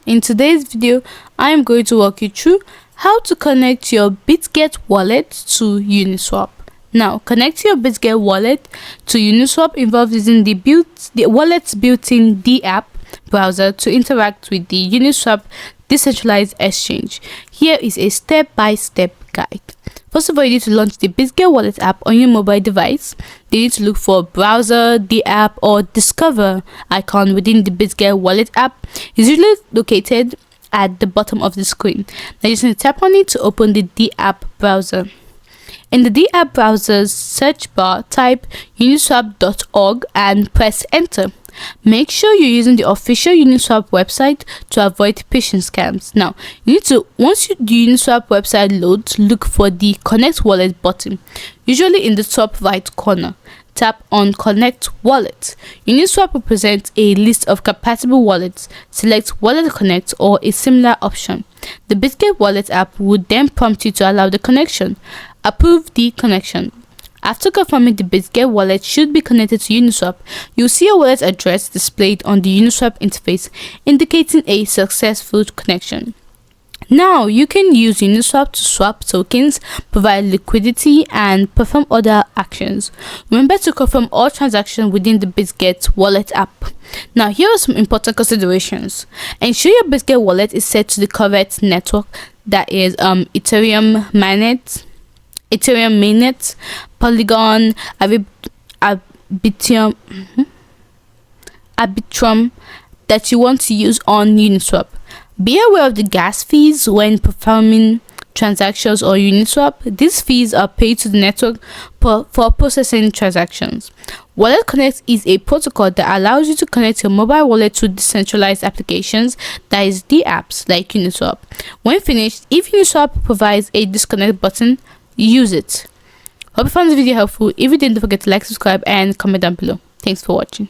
In today's video, I am going to walk you through how to connect your Bitget wallet to Uniswap. Now, connecting your Bitget wallet to Uniswap involves using the wallet's built-in D-app browser to interact with the Uniswap decentralized exchange. Here is a step-by-step guide. First of all, you need to launch the Bitget wallet app on your mobile device. You need to look for browser, the app, or discover icon within the Bitget wallet app. It's usually located at the bottom of the screen. Now you just need to tap on it to open the D-app browser. In the D-app browser's search bar, type uniswap.org and press enter. Make sure you're using the official Uniswap website to avoid phishing scams. Now, you need to, once the Uniswap website loads, look for the Connect Wallet button, usually in the top right corner. Tap on Connect Wallet. Uniswap will present a list of compatible wallets. Select Wallet Connect or a similar option. The Bitget Wallet app would then prompt you to allow the connection. Approve the connection. After confirming the Bitget wallet should be connected to Uniswap, you'll see a wallet address displayed on the Uniswap interface, indicating a successful connection. Now, you can use Uniswap to swap tokens, provide liquidity, and perform other actions. Remember to confirm all transactions within the Bitget wallet app. Now, here are some important considerations. Ensure your Bitget wallet is set to the correct network, that is Ethereum mainnet, Polygon, Arbitrum that you want to use on Uniswap. Be aware of the gas fees when performing transactions on Uniswap. These fees are paid to the network for processing transactions. Wallet Connect is a protocol that allows you to connect your mobile wallet to decentralized applications, that is the apps like Uniswap. When finished, if Uniswap provides a disconnect button, use it. Hope you found this video helpful. If you did, don't forget to like, subscribe, and comment down below. Thanks for watching.